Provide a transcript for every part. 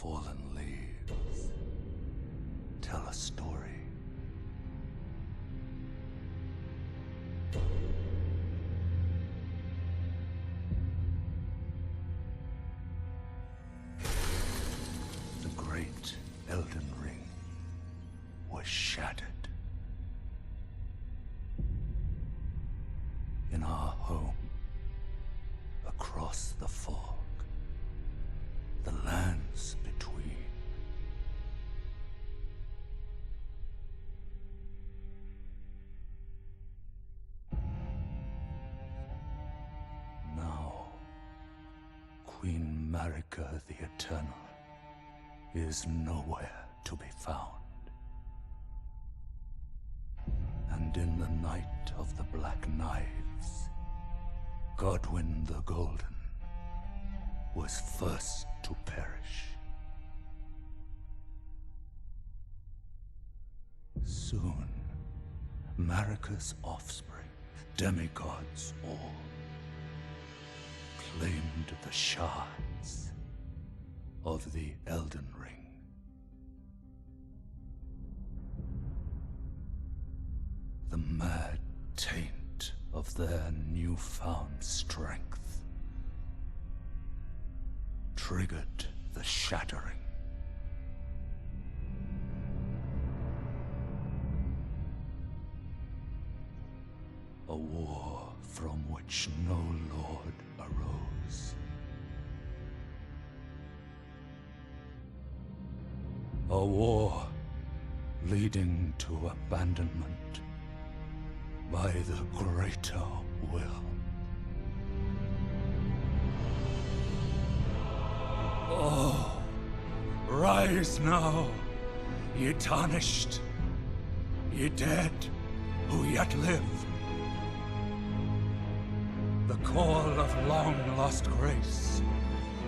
fallen leaves tell a story. The great Elden Ring was shattered. In our home, across the fog, the lands between. Now, Queen Marika the Eternal is nowhere to be found. And in the night of the Black Knives, Godwyn the Golden was first to perish. Soon, Marika's offspring, demigods all, claimed the shards of the Elden Ring. The mad taint of their newfound strength triggered the shattering. A war from which no lord arose. A war leading to abandonment by the greater will. Oh, rise now, ye tarnished, ye dead who yet live. The call of long-lost grace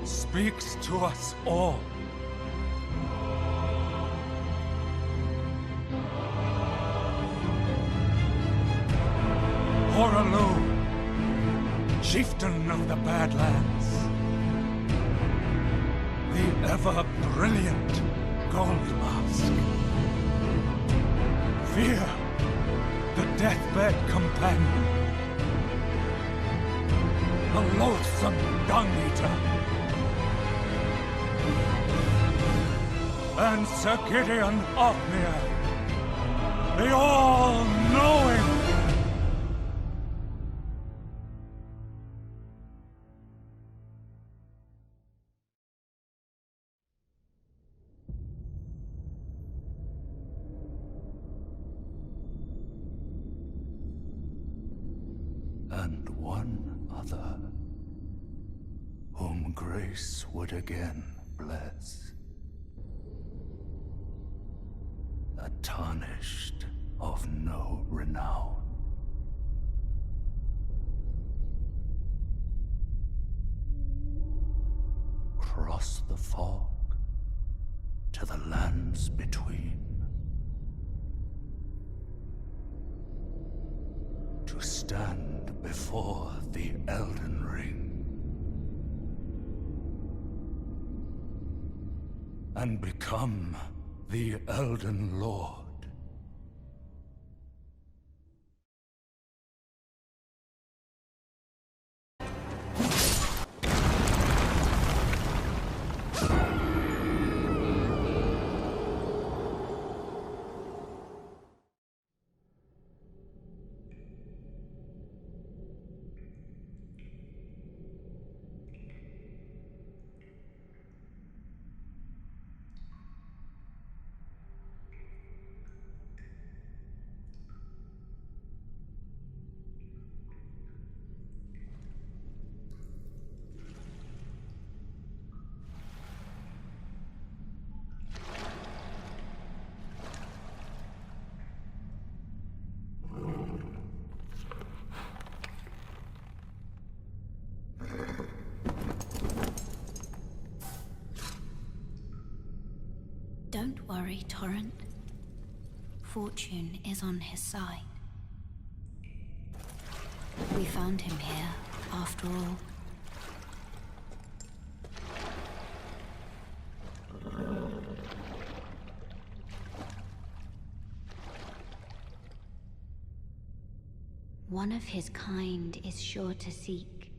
speaks to us all. Horalu, chieftain of the Badlands, the ever-brilliant Gold Mask. Fear, the deathbed companion, the loathsome dung-eater, and Sir Gideon Othmere, the all-knowing. And one other, whom grace would again bless. A tarnished of no renown. Cross the fog to the lands between. To stand before the Elden Ring and become the Elden Lord. Don't worry, Torrent. Fortune is on his side. We found him here, after all. One of his kind is sure to seek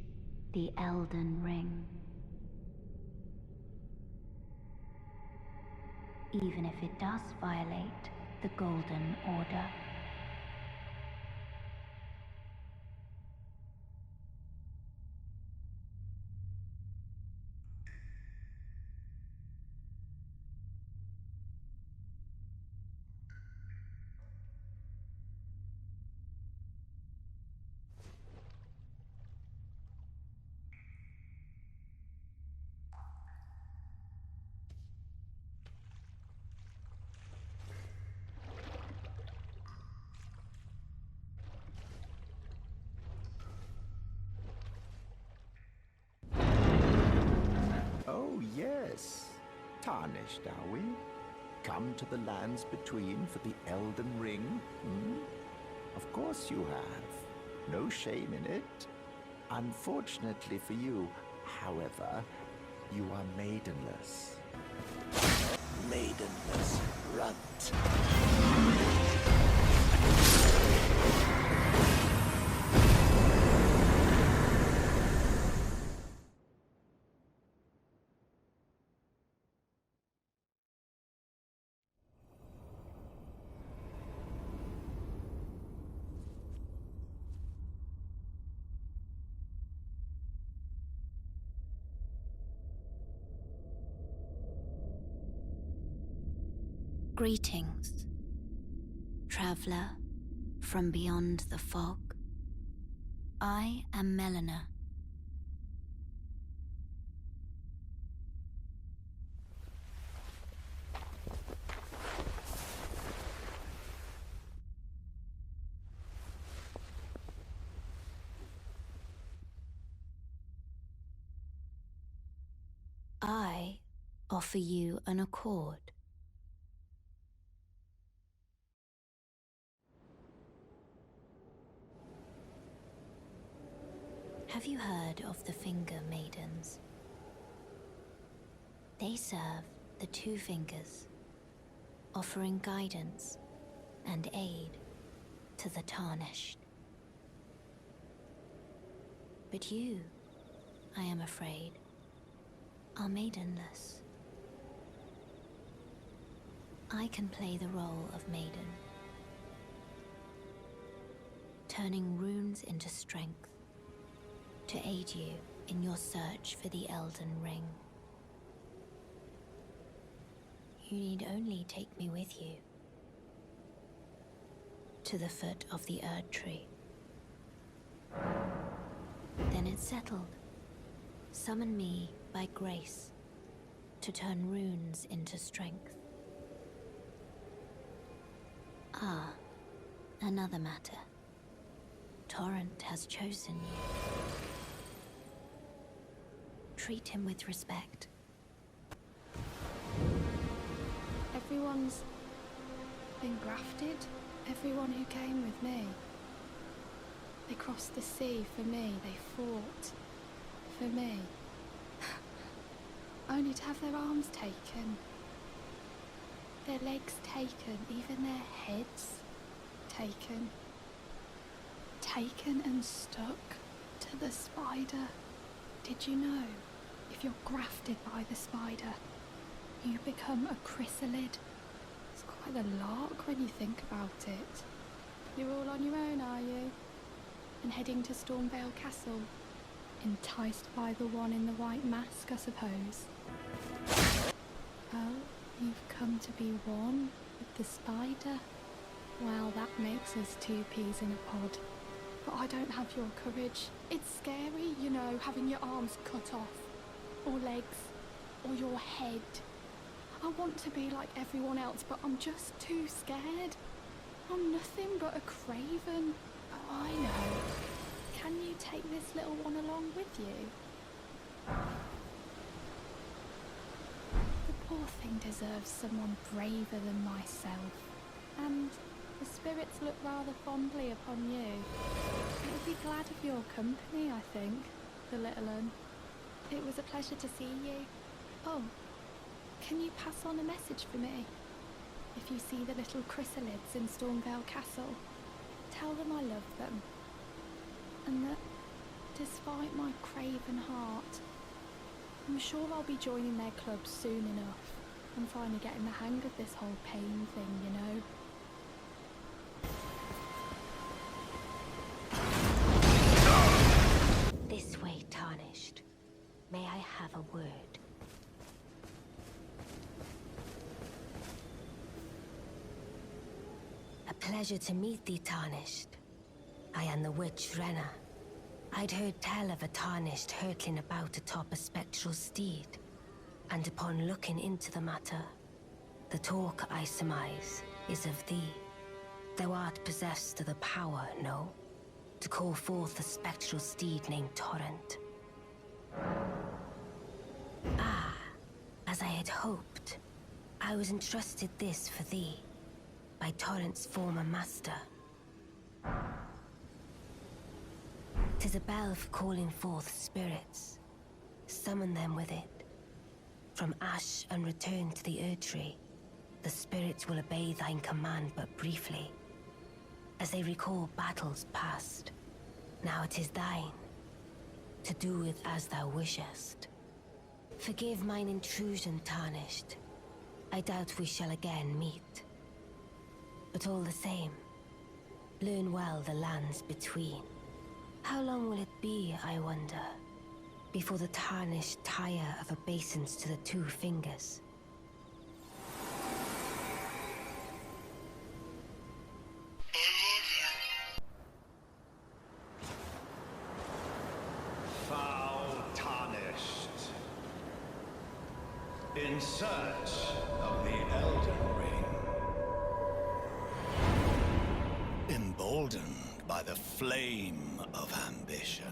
the Elden Ring. Even if it does violate the Golden Order. Oh, yes. Tarnished, are we? Come to the lands between for the Elden Ring, hmm? Of course you have. No shame in it. Unfortunately for you, however, you are maidenless. Maidenless runt. Greetings, traveler from beyond the fog. I am Melina. I offer you an accord. Have you heard of the Finger Maidens? They serve the Two Fingers, offering guidance and aid to the Tarnished. But you, I am afraid, are maidenless. I can play the role of maiden, turning runes into strength to aid you in your search for the Elden Ring. You need only take me with you to the foot of the Erd Tree. Then it's settled. Summon me by grace to turn runes into strength. Ah, another matter. Torrent has chosen you. Treat him with respect. Everyone's been grafted. Everyone who came with me. They crossed the sea for me. They fought for me. Only to have their arms taken. Their legs taken. Even their heads taken. Taken and stuck to the spider. Did you know? If you're grafted by the spider, you become a chrysalid. It's quite a lark when you think about it. You're all on your own, are you? And heading to Stormvale Castle? Enticed by the one in the white mask, I suppose. Oh, you've come to be one with the spider? Well, that makes us two peas in a pod. But I don't have your courage. It's scary, you know, having your arms cut off. Or legs. Or your head. I want to be like everyone else, but I'm just too scared. I'm nothing but a craven. Oh, I know. Can you take this little one along with you? The poor thing deserves someone braver than myself. And the spirits look rather fondly upon you. It would be glad of your company, I think, the little un. It was a pleasure to see you. Oh, can you pass on a message for me? If you see the little chrysalids in Stormvale Castle, tell them I love them. and that despite my craven heart, I'm sure I'll be joining their club soon enough and finally getting the hang of this whole pain thing, you know? This way, Tarnished. May I have a word? A pleasure to meet thee, Tarnished. I am the witch Renna. I'd heard tell of a Tarnished hurtling about atop a spectral steed, and upon looking into the matter, the talk, I surmise, is of thee. Thou art possessed of the power, no? To call forth a spectral steed named Torrent. Ah, as I had hoped, I was entrusted this for thee, by Torrent's former master. 'Tis a bell for calling forth spirits. Summon them with it. From ash and return to the Erdtree, the spirits will obey thine command but briefly, as they recall battles past. Now it is thine, to do with as thou wishest. Forgive mine intrusion, Tarnished. I doubt we shall again meet. But all the same, learn well the lands between. How long will it be, I wonder, before the Tarnished tire of obeisance to the two fingers? Foul Tarnished. In search of the Elden Ring. Emboldened by the flame of ambition.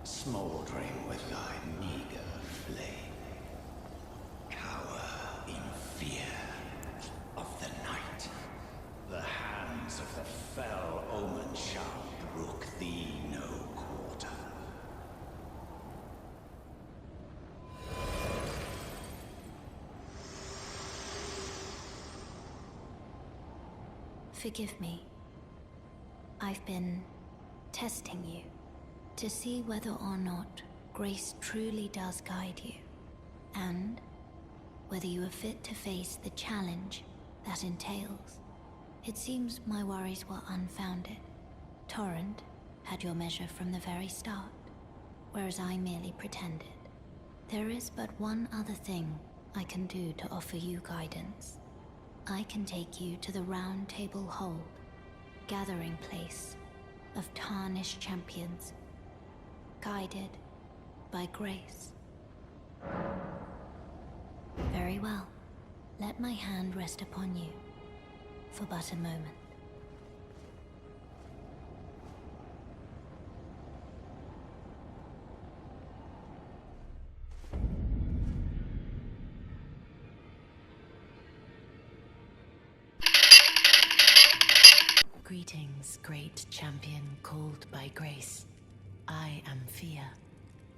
Smoldering with thy meager flame, cower in fear of the night. The hands of the fell omen shall brook thee no quarter. Forgive me. I've been testing you to see whether or not grace truly does guide you, and whether you are fit to face the challenge that entails. It seems my worries were unfounded. Torrent had your measure from the very start, whereas I merely pretended. There is but one other thing I can do to offer you guidance. I can take you to the Round Table Hold, gathering place of Tarnished champions, guided by grace. Very well. Let my hand rest upon you for but a moment. Greetings, great champion called by grace. I am Fia.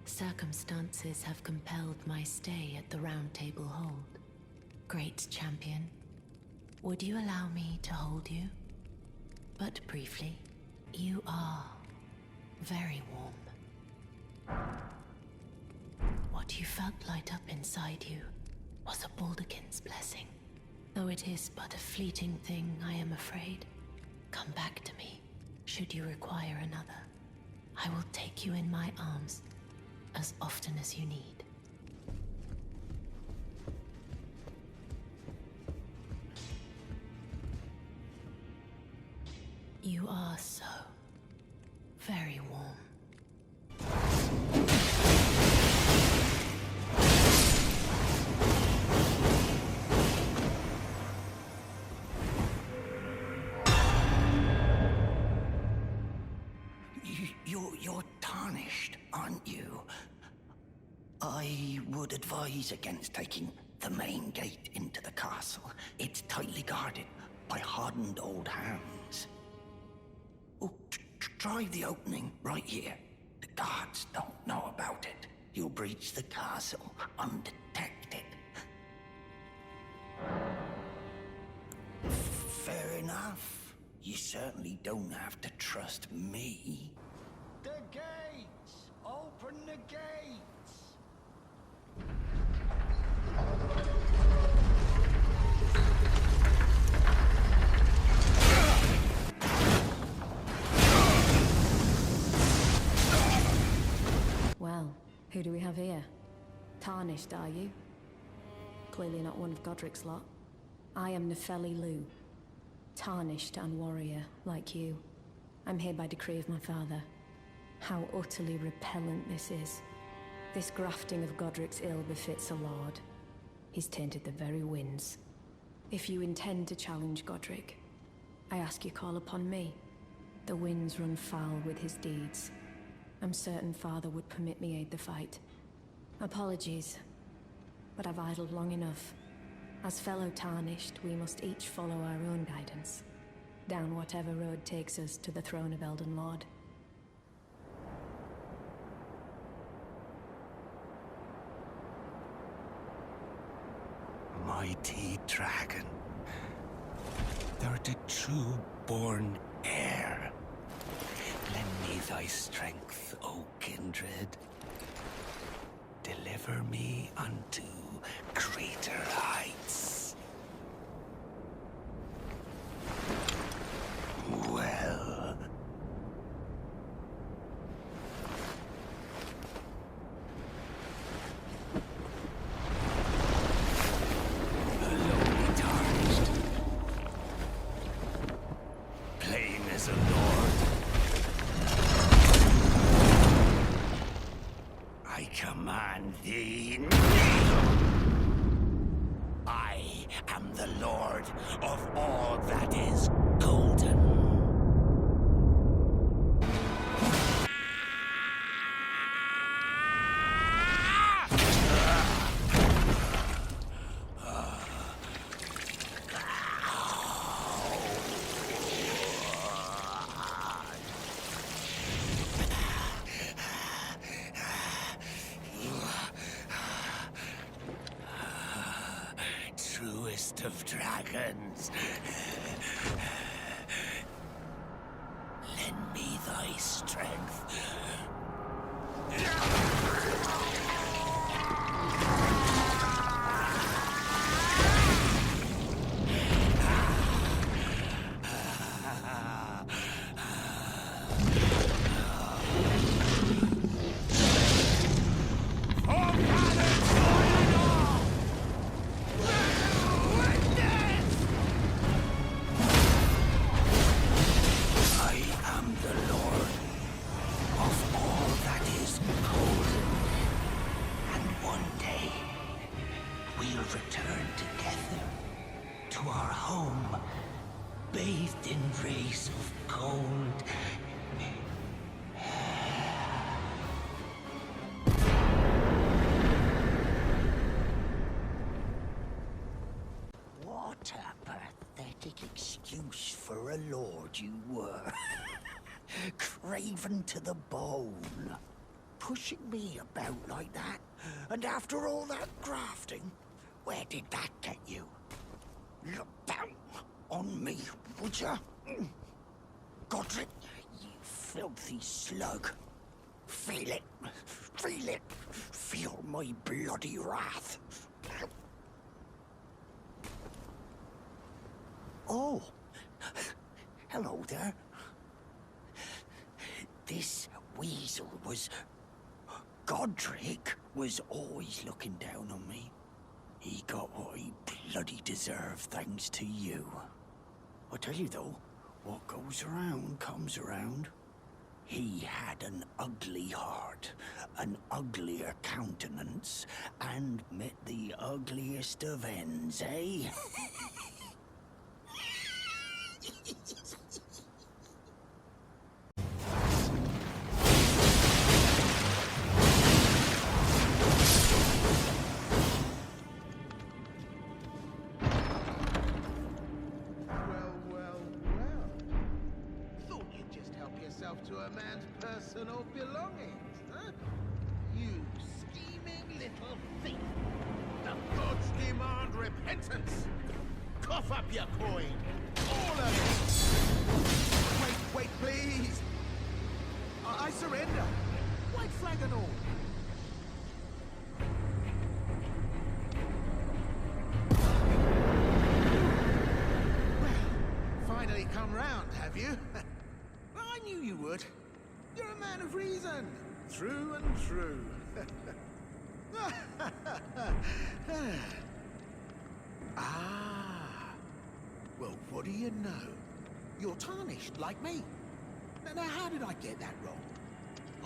Circumstances have compelled my stay at the Round Table Hold. Great champion, would you allow me to hold you? But briefly, you are very warm. What you felt light up inside you was a Baldakin's blessing. Though it is but a fleeting thing, I am afraid. Come back to me, should you require another. I will take you in my arms as often as you need. You are so very warm. I would advise against taking the main gate into the castle. It's tightly guarded by hardened old hands. Oh, try the opening right here. The guards don't know about it. You'll breach the castle undetected. Fair enough. You certainly don't have to trust me. The gates! Open the gates! Well, who do we have here? Tarnished, are you? Clearly not one of Godric's lot. I am Nefeli Lu. Tarnished and warrior, like you. I'm here by decree of my father. How utterly repellent this is. This grafting of Godric's ill befits a lord. He's tainted the very winds. If you intend to challenge Godric, I ask you call upon me. The winds run foul with his deeds. I'm certain father would permit me aid the fight. Apologies, but I've idled long enough. As fellow Tarnished, we must each follow our own guidance, down whatever road takes us to the throne of Elden Lord. Mighty dragon, thou the true-born heir. Lend me thy strength, O kindred. Deliver me unto greater heights. Well. Alone tarnished. Plain as a lord. I command thee, kneel! I am the lord of all that is golden. Truest of dragons. Lend me thy strength. Return together to our home, bathed in rays of gold. What a pathetic excuse for a lord you were. Craven to the bone. Pushing me about like that, and after all that grafting, where did that get you? Look down on me, would ya? Godric, you filthy slug. Feel it. Feel it. Feel my bloody wrath. Oh. Hello there. This weasel was... Godric was always looking down on me. He got what he bloody deserved thanks to you. I tell you though, what goes around comes around. He had an ugly heart, an uglier countenance, and met the ugliest of ends, eh? a man's personal belongings, huh? You scheming little thief! The gods demand repentance! Cough up your coin! All of it! Wait, please! I surrender! White flag and all! Finally come round, have you? I knew you would. You're a man of reason. Through and through. Ah. Well, what do you know? You're tarnished, like me. Now, how did I get that wrong?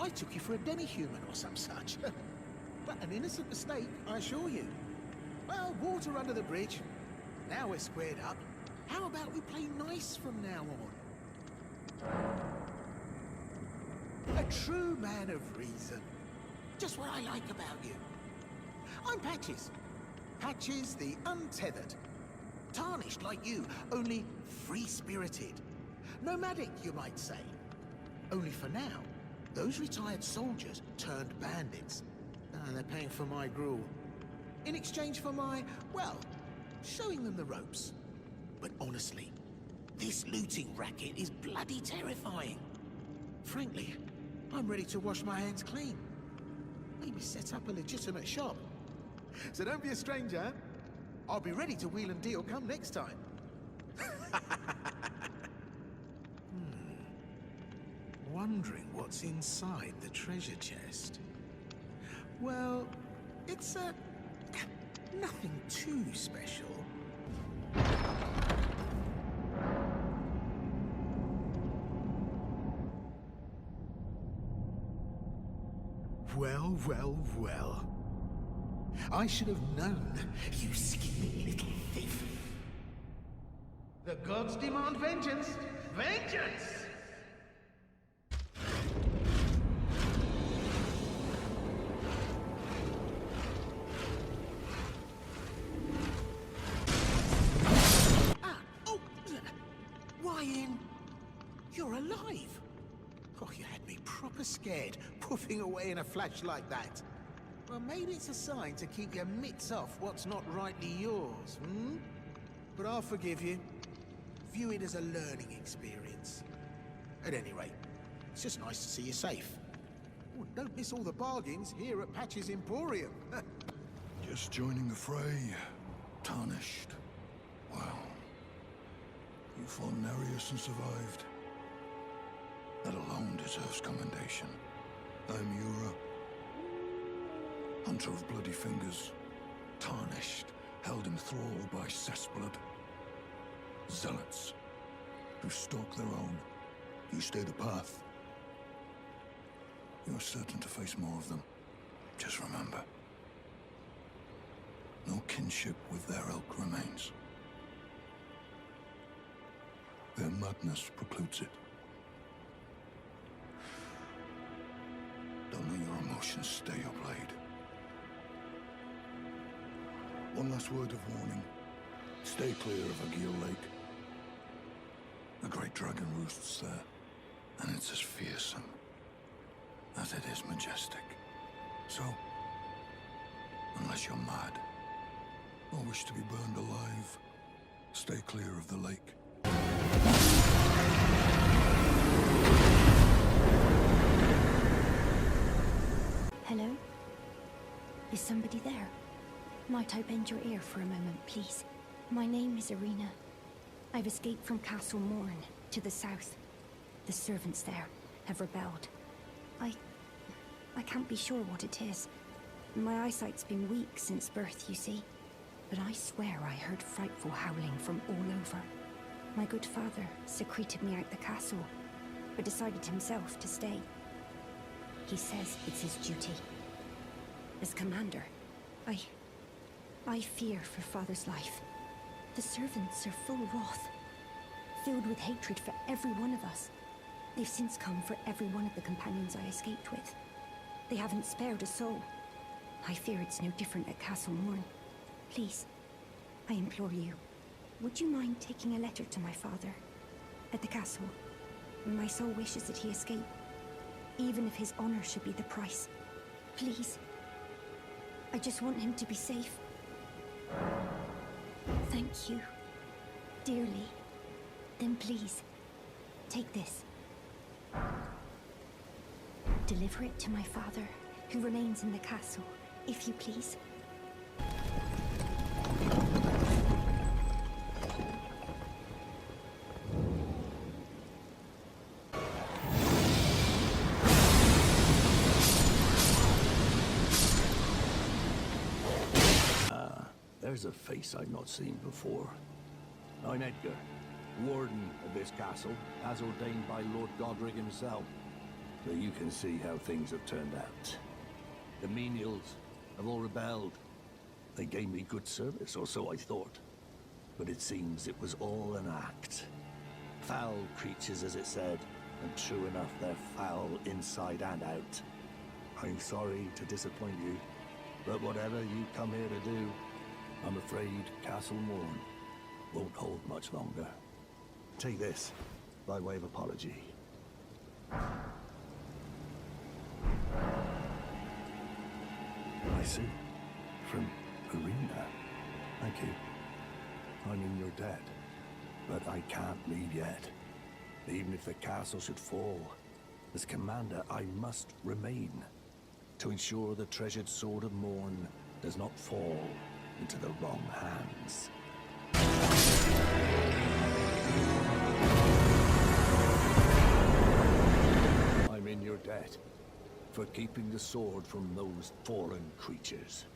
I took you for a demi-human or some such. But an innocent mistake, I assure you. Well, water under the bridge. Now we're squared up. How about we play nice from now on? A true man of reason. Just what I like about you. I'm Patches. Patches the Untethered. Tarnished like you, only free-spirited. Nomadic, you might say. Only for now, those retired soldiers turned bandits. And they're paying for my gruel. In exchange for my, well, showing them the ropes. But honestly, this looting racket is bloody terrifying. Frankly, I'm ready to wash my hands clean. Maybe set up a legitimate shop. So don't be a stranger. I'll be ready to wheel and deal come next time. Wondering what's inside the treasure chest. Well, it's nothing too special. Well. I should have known, you scheming little thief. The gods demand vengeance! Vengeance! Why, you're alive! Oh, you had me proper scared, puffing away in a flash like that. Well, maybe it's a sign to keep your mitts off what's not rightly yours, hmm? But I'll forgive you. View it as a learning experience. At any rate, it's just nice to see you safe. Oh, don't miss all the bargains here at Patch's Emporium. Just joining the fray, tarnished. Well, you fought Nereus and survived. That alone deserves commendation. I'm Yura, hunter of bloody fingers, tarnished, held in thrall by cessblood. Zealots, who stalk their own. You stay the path. You're certain to face more of them. Just remember, no kinship with their ilk remains. Their madness precludes it. Don't let your emotions stay your blade. One last word of warning. Stay clear of Agil Lake. The great dragon roosts there, and it's as fearsome as it is majestic. So, unless you're mad, or wish to be burned alive, stay clear of the lake. Hello? Is somebody there? Might I bend your ear for a moment, please? My name is Irina. I've escaped from Castle Morn, to the south. The servants there have rebelled. I can't be sure what it is. My eyesight's been weak since birth, you see. But I swear I heard frightful howling from all over. My good father secreted me out the castle, but decided himself to stay. He says it's his duty. As commander, I fear for father's life. The servants are full wrath, filled with hatred for every one of us. They've since come for every one of the companions I escaped with. They haven't spared a soul. I fear it's no different at Castle Morn. Please, I implore you, would you mind taking a letter to my father at the castle? My sole wish is that he escape even if his honor should be the price. Please. I just want him to be safe. Thank you. Dearly. Then please, take this. Deliver it to my father, who remains in the castle, if you please. There's a face I've not seen before. I'm Edgar, warden of this castle, as ordained by Lord Godric himself. So you can see how things have turned out. The menials have all rebelled. They gave me good service, or so I thought. But it seems it was all an act. Foul creatures, as it said, and true enough, they're foul inside and out. I'm sorry to disappoint you, but whatever you come here to do, I'm afraid Castle Morn won't hold much longer. Take this, by way of apology. I see. From Arena. Thank you. I mean, you're dead. But I can't leave yet. Even if the castle should fall, as commander, I must remain. To ensure the treasured Sword of Morn does not fall into the wrong hands. I'm in your debt for keeping the sword from those fallen creatures.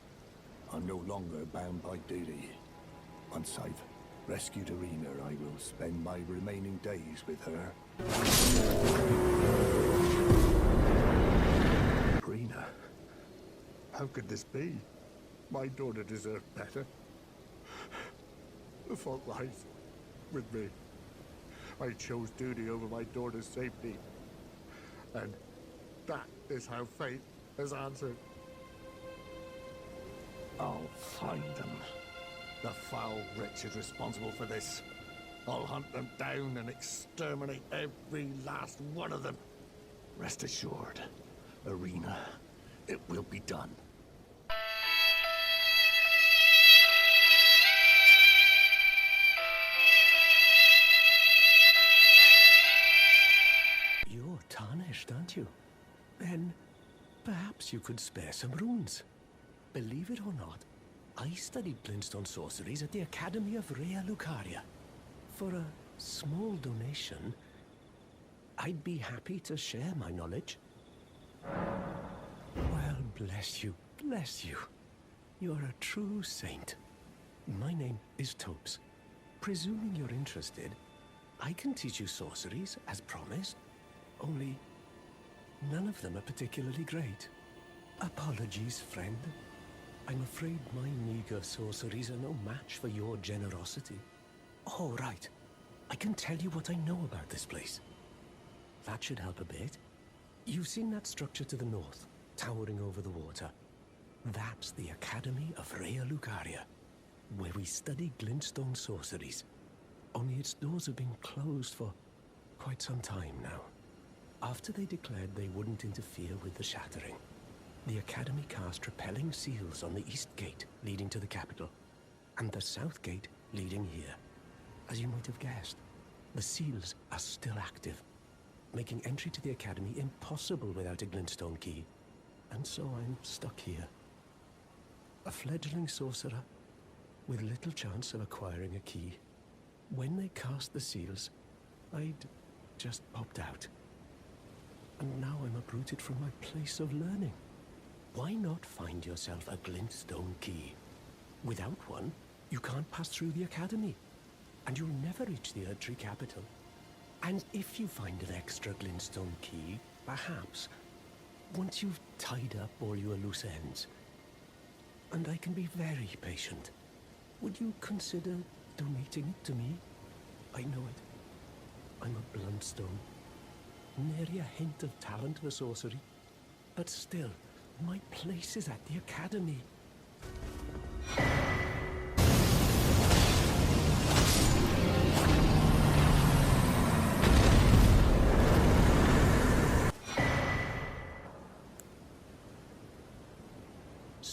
I'm no longer bound by duty. Once I've rescued Arena, I will spend my remaining days with her. Arena? How could this be? My daughter deserved better. The fault lies with me. I chose duty over my daughter's safety. And that is how fate has answered. I'll find them. The foul wretches responsible for this. I'll hunt them down and exterminate every last one of them. Rest assured, Arena, it will be done. You're tarnished, aren't you? Then perhaps you could spare some runes. Believe it or not, I studied glintstone sorceries at the Academy of Rea Lucaria. For a small donation, I'd be happy to share my knowledge. Well, bless you, bless you. You're a true saint. My name is Topes. Presuming you're interested, I can teach you sorceries, as promised. Only, none of them are particularly great. Apologies, friend. I'm afraid my meager sorceries are no match for your generosity. Oh, right. I can tell you what I know about this place. That should help a bit. You've seen that structure to the north, towering over the water. That's the Academy of Rea Lucaria, where we study glintstone sorceries. Only its doors have been closed for quite some time now. After they declared they wouldn't interfere with the shattering, the Academy cast repelling seals on the east gate leading to the capital, and the south gate leading here. As you might have guessed, the seals are still active, making entry to the Academy impossible without a glintstone key. And so I'm stuck here. A fledgling sorcerer with little chance of acquiring a key. When they cast the seals, I'd just popped out. And now I'm uprooted from my place of learning. Why not find yourself a glintstone key? Without one, you can't pass through the Academy, and you'll never reach the Erdtree capital. And if you find an extra glintstone key, perhaps, once you've tied up all your loose ends, and I can be very patient, would you consider donating it to me? I know it. I'm a bluntstone. Nary a hint of talent for sorcery. But still, my place is at the Academy.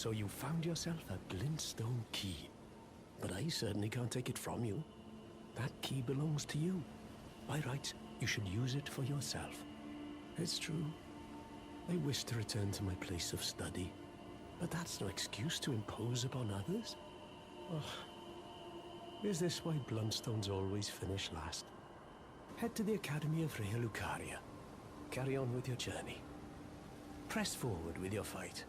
so you found yourself a glintstone key. But I certainly can't take it from you. That key belongs to you. By rights, you should use it for yourself. It's true. I wish to return to my place of study, but that's no excuse to impose upon others. Oh, is this why Bluntstones always finish last? Head to the Academy of Rea Lucaria. Carry on with your journey. Press forward with your fight.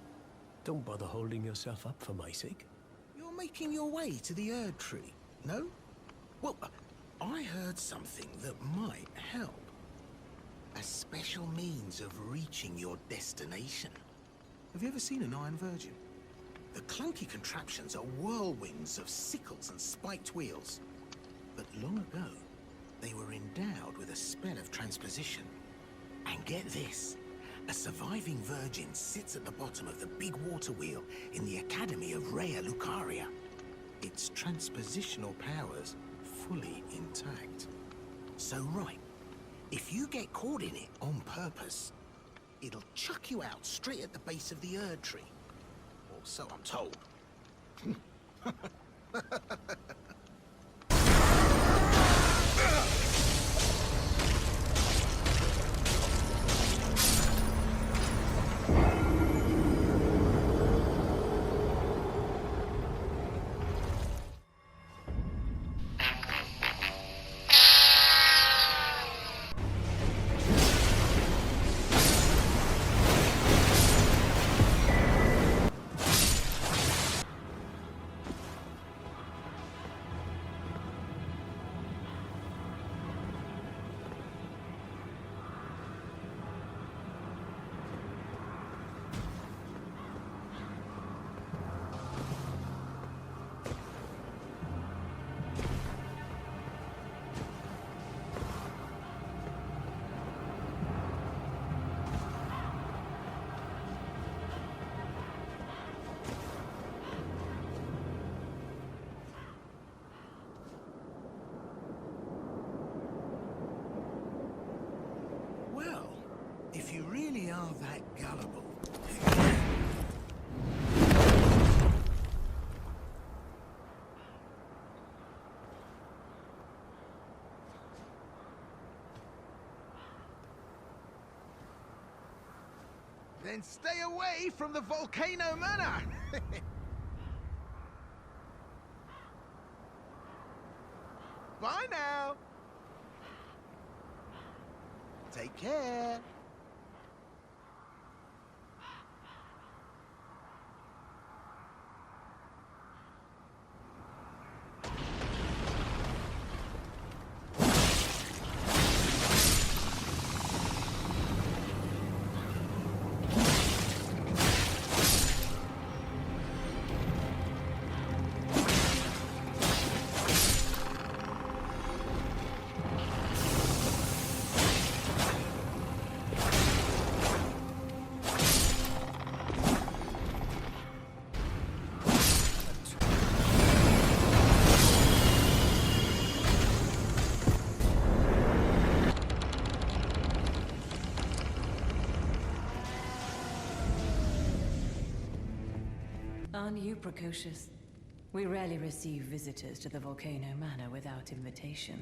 Don't bother holding yourself up for my sake. You're making your way to the Erd Tree, no? Well, I heard something that might help. A special means of reaching your destination. Have you ever seen an Iron Virgin? The clunky contraptions are whirlwinds of sickles and spiked wheels. But long ago, they were endowed with a spell of transposition. And get this, a surviving virgin sits at the bottom of the big water wheel in the Academy of Rea Lucaria. Its transpositional powers fully intact. So right, if you get caught in it on purpose, it'll chuck you out straight at the base of the Erd Tree. Or so I'm told. If you really are that gullible... Then stay away from the Volcano Manor! Bye now! Take care! Aren't you precocious? We rarely receive visitors to the Volcano Manor without invitation.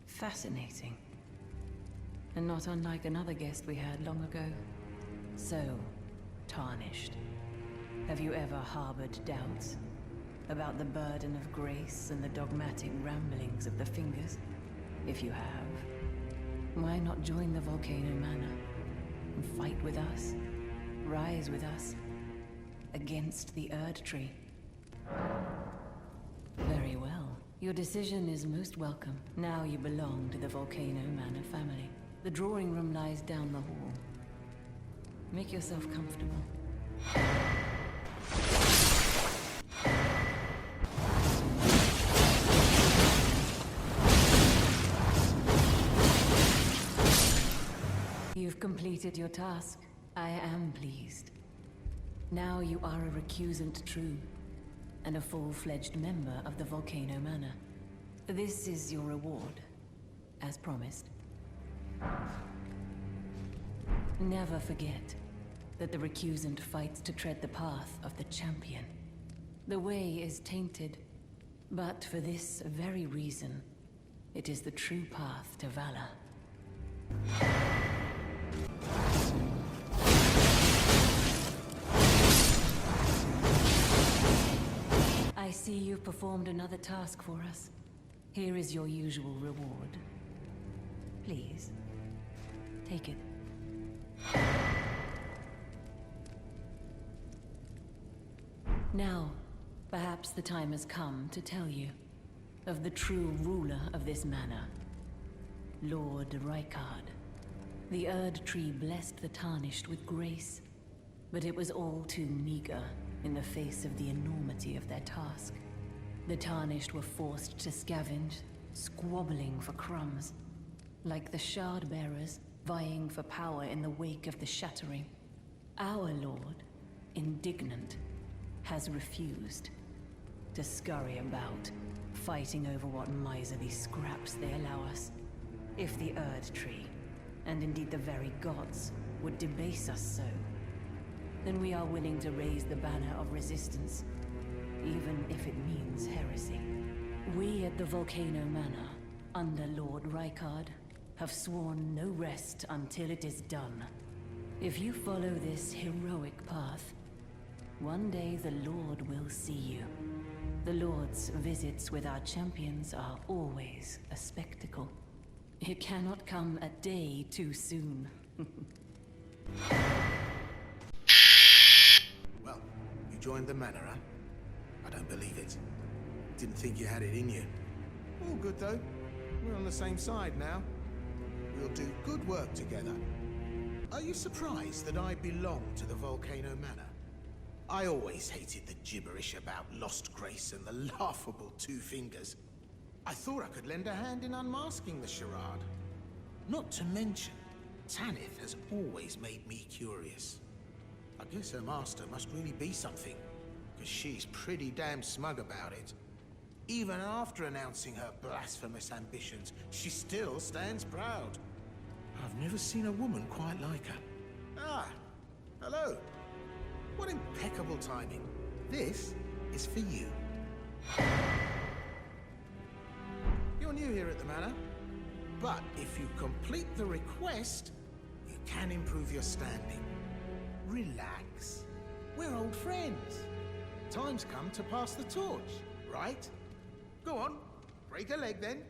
Fascinating. And not unlike another guest we had long ago. So, tarnished. Have you ever harbored doubts about the burden of grace and the dogmatic ramblings of the Fingers? If you have, why not join the Volcano Manor and fight with us, rise with us, against the Erd Tree? Very well. Your decision is most welcome. Now you belong to the Volcano Manor family. The drawing room lies down the hall. Make yourself comfortable. You've completed your task. I am pleased. Now you are a recusant true, and a full-fledged member of the Volcano Manor. This is your reward, as promised. Never forget, that the recusant fights to tread the path of the champion. The way is tainted, but for this very reason, it is the true path to valor. I see you've performed another task for us. Here is your usual reward. Please, take it. Now, perhaps the time has come to tell you of the true ruler of this manor, Lord Rykard. The Erd Tree blessed the Tarnished with grace, but it was all too meager in the face of the enormity of their task. The Tarnished were forced to scavenge, squabbling for crumbs, like the Shard Bearers vying for power in the wake of the Shattering. Our Lord, indignant, has refused to scurry about, fighting over what miserly scraps they allow us. If the Erd Tree, and indeed the very gods, would debase us so, then we are willing to raise the banner of resistance, even if it means heresy. We at the Volcano Manor, under Lord Rykard, have sworn no rest until it is done. If you follow this heroic path, one day the Lord will see you. The Lord's visits with our champions are always a spectacle. It cannot come a day too soon. Well, you joined the manor, huh? I don't believe it. Didn't think you had it in you. All good, though. We're on the same side now. We'll do good work together. Are you surprised that I belong to the Volcano Manor? I always hated the gibberish about lost grace and the laughable two fingers. I thought I could lend a hand in unmasking the charade. Not to mention, Tanith has always made me curious. I guess her master must really be something, because she's pretty damn smug about it. Even after announcing her blasphemous ambitions, she still stands proud. I've never seen a woman quite like her. Ah, hello. What impeccable timing. This is for you. You're new here at the manor, but if you complete the request, you can improve your standing. Relax. We're old friends. Time's come to pass the torch, right? Go on, break a leg then.